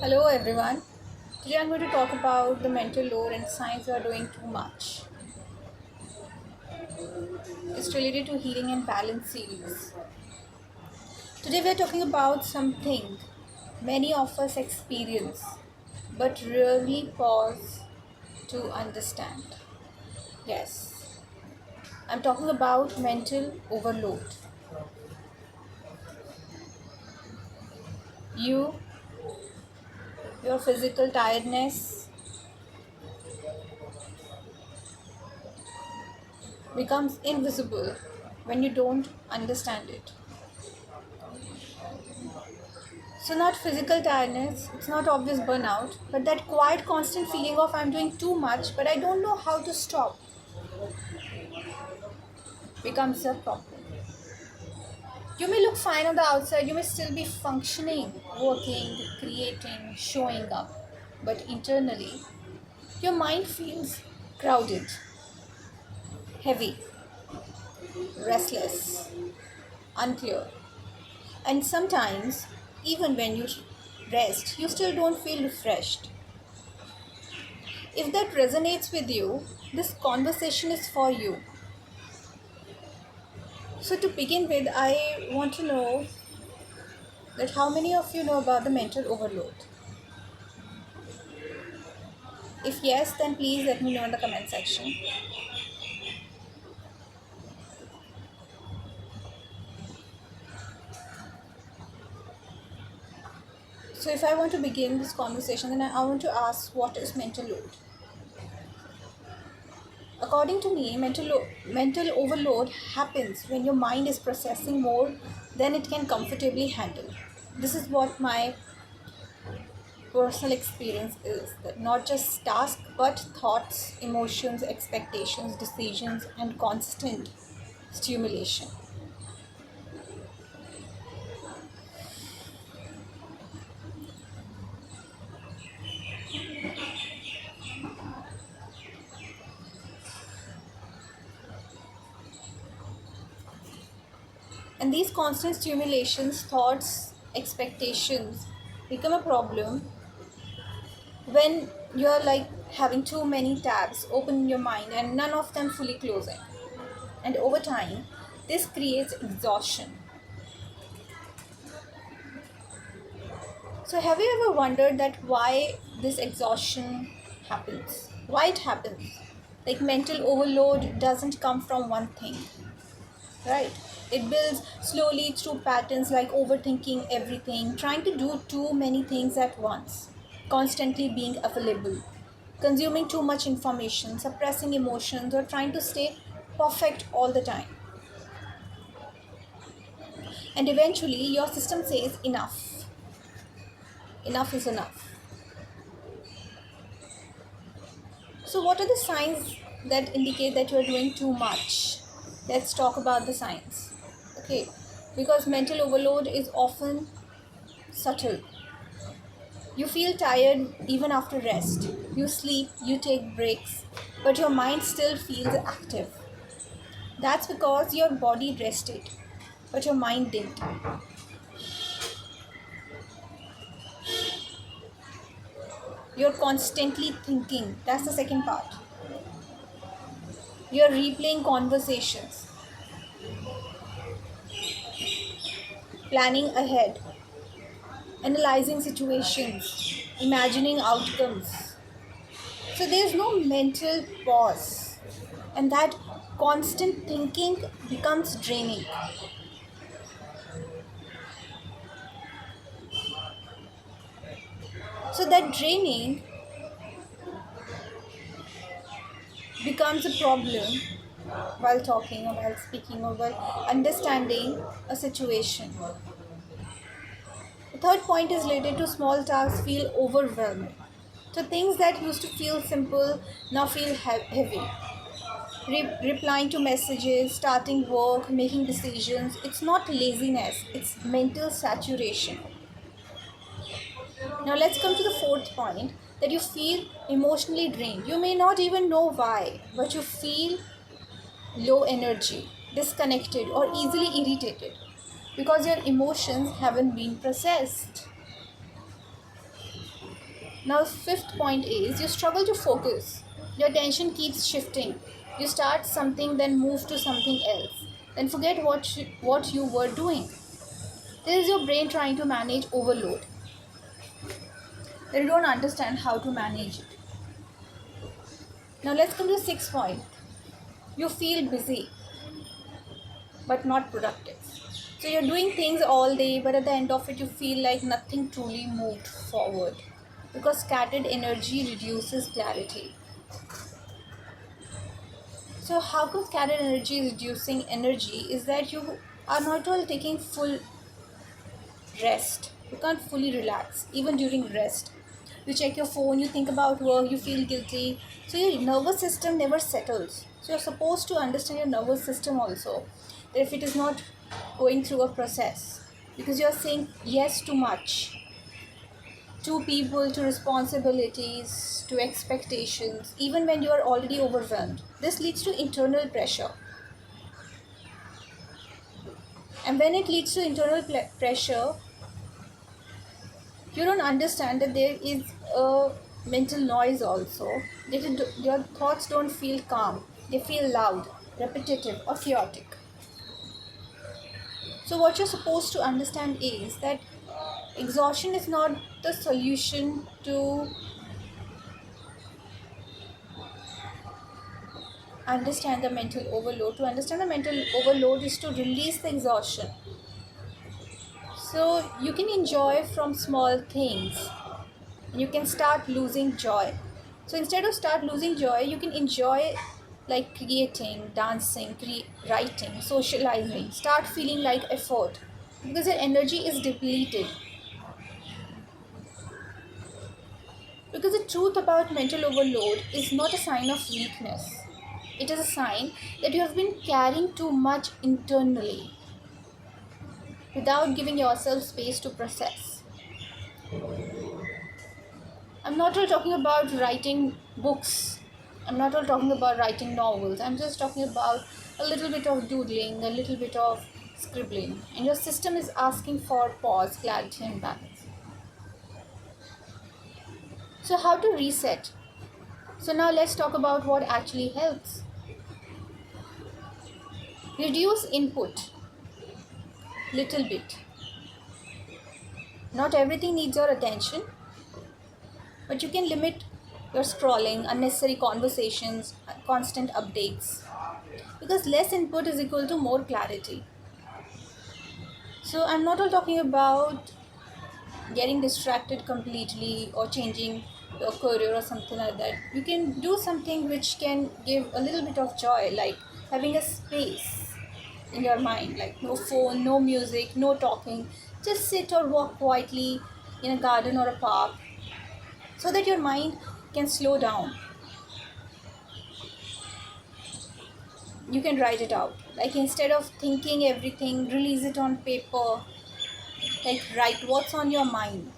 Hello everyone. Today I'm going to talk about the mental load and signs we are doing too much. It's related to healing and balance series. Today we are talking about something many of us experience but rarely pause to understand. Yes, I'm talking about mental overload. You, your physical tiredness becomes invisible when you don't understand it. So, not physical tiredness, it's not obvious burnout, but that quiet, constant feeling of I'm doing too much, but I don't know how to stop becomes a problem. You may look fine on the outside, you may still be functioning, working, creating, showing up, but internally, your mind feels crowded, heavy, restless, unclear, and sometimes, even when you rest, you still don't feel refreshed. If that resonates with you, this conversation is for you. So to begin with, I want to know that how many of you know about the mental overload? If yes, then please let me know in the comment section. So if I want to begin this conversation, then I want to ask what is mental load? According to me, mental overload happens when your mind is processing more than it can comfortably handle. This is what my personal experience is, that not just tasks but thoughts, emotions, expectations, decisions, and constant stimulation. And these constant stimulations, thoughts, expectations become a problem when you're like having too many tabs open in your mind and none of them fully closing. And over time, this creates exhaustion. So have you ever wondered that why this exhaustion happens? Why it happens? Like mental overload doesn't come from one thing, right? It builds slowly through patterns like overthinking everything, trying to do too many things at once, constantly being available, consuming too much information, suppressing emotions, or trying to stay perfect all the time. And eventually, your system says enough. Enough is enough. So, what are the signs that indicate that you are doing too much? Let's talk about the signs. Okay, because mental overload is often subtle. You feel tired even after rest. You sleep, you take breaks, but your mind still feels active. That's because your body rested, but your mind didn't. You're constantly thinking. That's the second part. You're replaying conversations, planning ahead, analyzing situations, imagining outcomes. So there's no mental pause, and that constant thinking becomes draining. So that draining becomes a problem while talking or while speaking or while understanding a situation. The third point is related to small tasks feel overwhelming. So things that used to feel simple now feel heavy. Replying to messages, starting work, making decisions, it's not laziness, it's mental saturation. Now let's come to the fourth point, that you feel emotionally drained. You may not even know why, but you feel low energy, disconnected, or easily irritated because your emotions haven't been processed. Now, fifth point is you struggle to focus. Your attention keeps shifting. You start something, then move to something else, then forget what you were doing. This is your brain trying to manage overload. Then you don't understand how to manage it. Now, let's come to the sixth point. You feel busy, but not productive. So, you're doing things all day, but at the end of it, you feel like nothing truly moved forward because scattered energy reduces clarity. So, how come scattered energy is reducing energy? Is that you are not all taking full rest. You can't fully relax, even during rest. You check your phone, you think about work, you feel guilty. So, your nervous system never settles. So, you're supposed to understand your nervous system also. That if it is not going through a process, because you're saying yes too much to people, to responsibilities, to expectations, even when you are already overwhelmed. This leads to internal pressure. And when it leads to internal pressure, you don't understand that there is a mental noise also. Your thoughts don't feel calm, they feel loud, repetitive, or chaotic. So, what you're supposed to understand is that exhaustion is not the solution to understand the mental overload. To understand the mental overload is to release the exhaustion. So, you can enjoy from small things. You can start losing joy. So instead of start losing joy, you can enjoy like creating, dancing, writing, socializing. Start feeling like effort because your energy is depleted. Because the truth about mental overload is not a sign of weakness. It is a sign that you have been carrying too much internally without giving yourself space to process. I'm not all talking about writing books. I'm not all talking about writing novels. I'm just talking about a little bit of doodling, a little bit of scribbling. And your system is asking for pause, clarity, and balance. So, how to reset? So, now let's talk about what actually helps. Reduce input, little bit. Not everything needs your attention, but you can limit your scrolling, unnecessary conversations, constant updates. Because less input is equal to more clarity. So I'm not all talking about getting distracted completely or changing your career or something like that. You can do something which can give a little bit of joy, like having a space in your mind, like no phone, no music, no talking. Just sit or walk quietly in a garden or a park so that your mind can slow down. You can write it out. Like instead of thinking everything, release it on paper. Like write what's on your mind,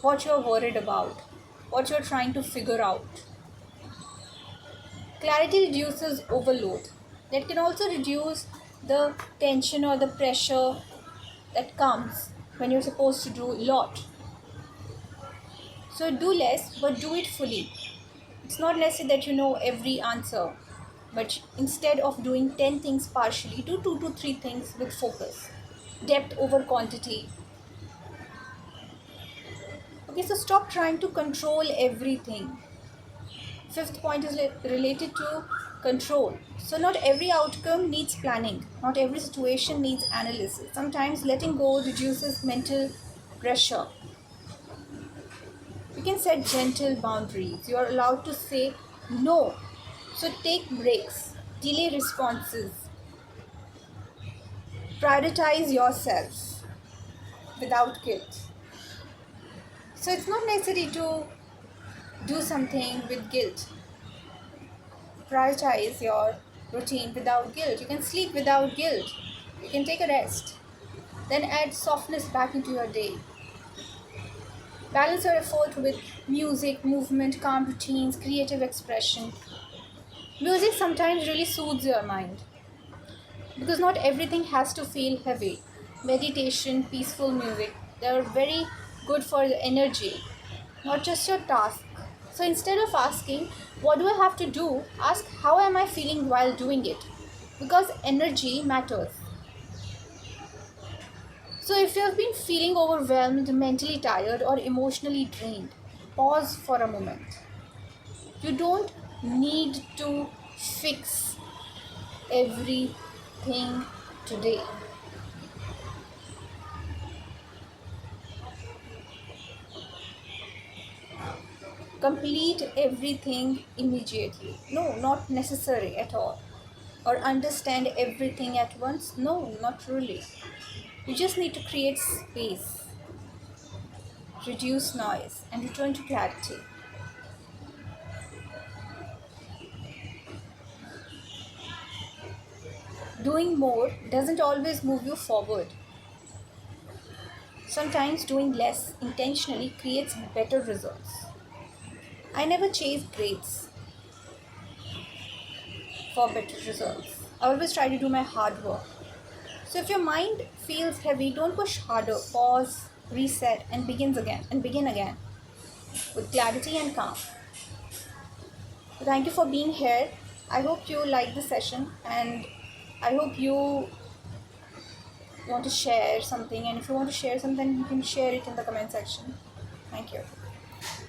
what you're worried about, what you're trying to figure out. Clarity reduces overload. That can also reduce the tension or the pressure that comes when you're supposed to do a lot. So do less, but do it fully. It's not necessary that you know every answer, but instead of doing 10 things partially, do 2 to 3 things with focus. Depth over quantity. Okay, so stop trying to control everything. Fifth point is related to control. So, not every outcome needs planning, not every situation needs analysis. Sometimes letting go reduces mental pressure. You can set gentle boundaries. You are allowed to say no. So, take breaks, delay responses, prioritize yourself without guilt. So, it's not necessary to do something with guilt. Prioritize your routine without guilt. You can sleep without guilt. You can take a rest. Then add softness back into your day. Balance your effort with music, movement, calm routines, creative expression. Music sometimes really soothes your mind because not everything has to feel heavy. Meditation, peaceful music, they are very good for the energy. not just your task. So instead of asking, what do I have to do? Ask, how am I feeling while doing it? Because energy matters. So if you have been feeling overwhelmed, mentally tired, or emotionally drained, pause for a moment. You don't need to fix everything today. Complete everything immediately. No, not necessary at all. Or understand everything at once. No, not really. You just need to create space, reduce noise, and return to clarity. Doing more doesn't always move you forward. Sometimes doing less intentionally creates better results. I never chase grades for better results. I always try to do my hard work. So if your mind feels heavy, don't push harder. Pause, reset, and begin again with clarity and calm. So thank you for being here. I hope you like the session, and I hope you want to share something. And if you want to share something, you can share it in the comment section. Thank you.